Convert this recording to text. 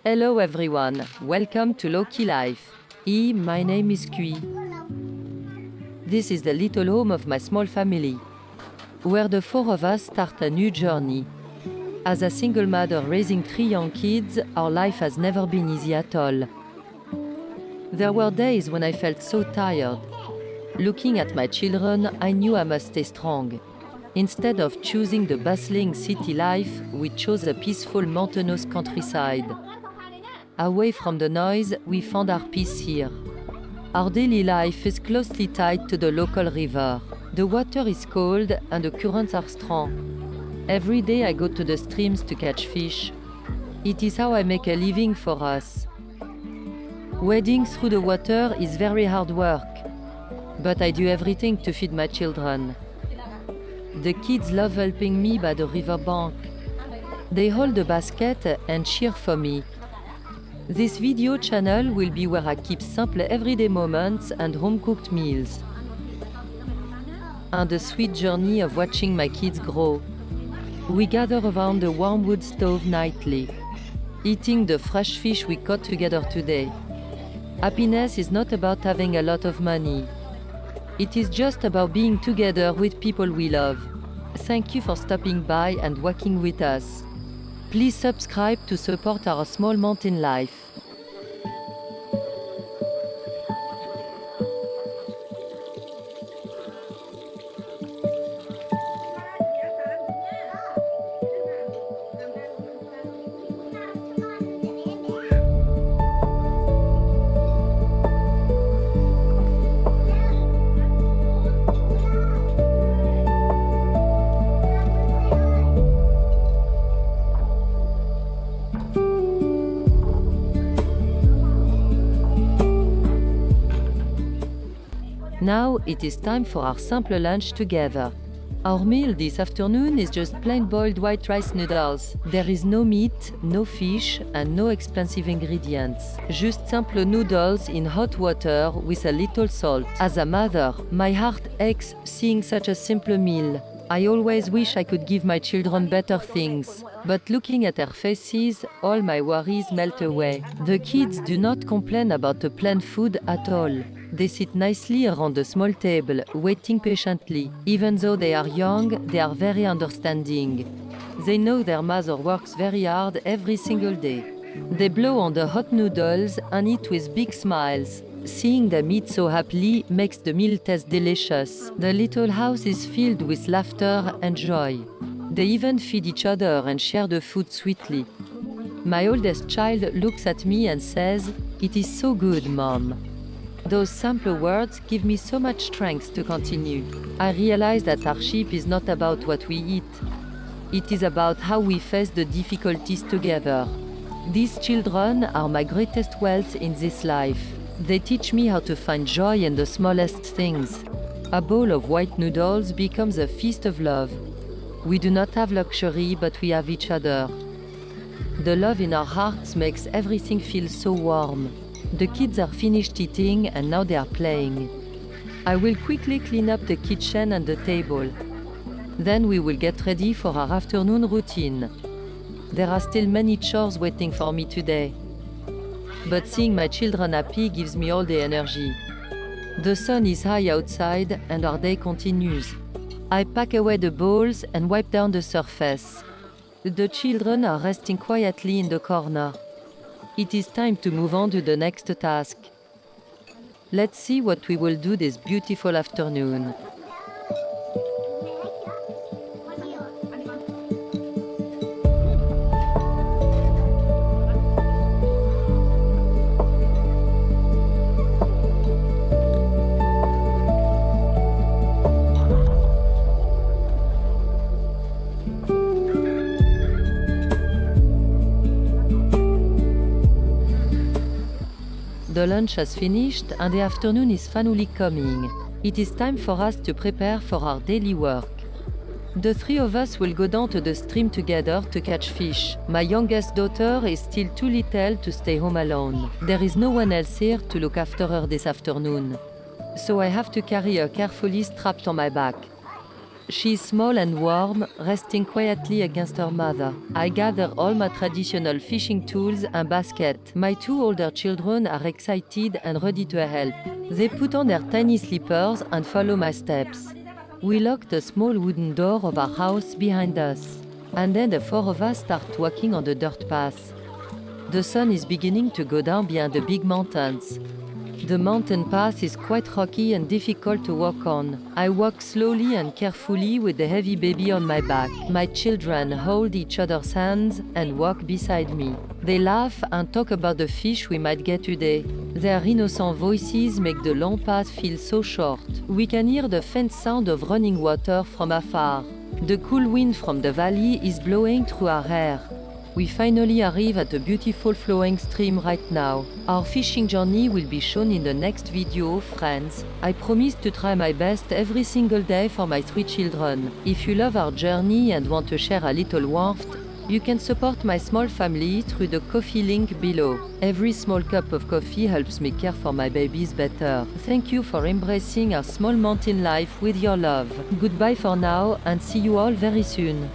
Hello everyone, welcome to Loki Life. My name is Kui. This is the little home of my small family, where the four of us start a new journey. As a single mother raising 3 young kids, our life has never been easy at all. There were days when I felt so tired. Looking at my children, I knew I must stay strong. Instead of choosing the bustling city life, we chose a peaceful mountainous countryside. Away from the noise, we found our peace here. Our daily life is closely tied to the local river. The water is cold and the currents are strong. Every day I go to the streams to catch fish. It is how I make a living for us. Wading through the water is very hard work, but I do everything to feed my children. The kids love helping me by the riverbank. They hold the basket and cheer for me. This video channel will be where I keep simple everyday moments and home-cooked meals. And the sweet journey of watching my kids grow. We gather around the warm wood stove nightly, eating the fresh fish we caught together today. Happiness is not about having a lot of money. It is just about being together with people we love. Thank you for stopping by and walking with us. Please subscribe to support our small mountain life. Now it is time for our simple lunch together. Our meal this afternoon is just plain boiled white rice noodles. There is no meat, no fish, and no expensive ingredients. Just simple noodles in hot water with a little salt. As a mother, my heart aches seeing such a simple meal. I always wish I could give my children better things, but looking at their faces, all my worries melt away. The kids do not complain about the plain food at all. They sit nicely around the small table, waiting patiently. Even though they are young, they are very understanding. They know their mother works very hard every single day. They blow on the hot noodles and eat with big smiles. Seeing them eat so happily makes the meal taste delicious. The little house is filled with laughter and joy. They even feed each other and share the food sweetly. My oldest child looks at me and says, "It is so good, Mom." Those simple words give me so much strength to continue. I realize that hardship is not about what we eat. It is about how we face the difficulties together. These children are my greatest wealth in this life. They teach me how to find joy in the smallest things. A bowl of white noodles becomes a feast of love. We do not have luxury, but we have each other. The love in our hearts makes everything feel so warm. The kids are finished eating and now they are playing. I will quickly clean up the kitchen and the table. Then we will get ready for our afternoon routine. There are still many chores waiting for me today. But seeing my children happy gives me all the energy. The sun is high outside and our day continues. I pack away the bowls and wipe down the surface. The children are resting quietly in the corner. It is time to move on to the next task. Let's see what we will do this beautiful afternoon. The lunch has finished and the afternoon is finally coming. It is time for us to prepare for our daily work. The 3 of us will go down to the stream together to catch fish. My youngest daughter is still too little to stay home alone. There is no one else here to look after her this afternoon. So I have to carry her carefully strapped on my back. She is small and warm, resting quietly against her mother. I gather all my traditional fishing tools and basket. My 2 older children are excited and ready to help. They put on their tiny slippers and follow my steps. We lock the small wooden door of our house behind us. And then the 4 of us start walking on the dirt path. The sun is beginning to go down behind the big mountains. The mountain path is quite rocky and difficult to walk on. I walk slowly and carefully with the heavy baby on my back. My children hold each other's hands and walk beside me. They laugh and talk about the fish we might get today. Their innocent voices make the long path feel so short. We can hear the faint sound of running water from afar. The cool wind from the valley is blowing through our hair. We finally arrive at a beautiful flowing stream right now. Our fishing journey will be shown in the next video, friends. I promise to try my best every single day for my 3 children. If you love our journey and want to share a little warmth, you can support my small family through the coffee link below. Every small cup of coffee helps me care for my babies better. Thank you for embracing our small mountain life with your love. Goodbye for now and see you all very soon.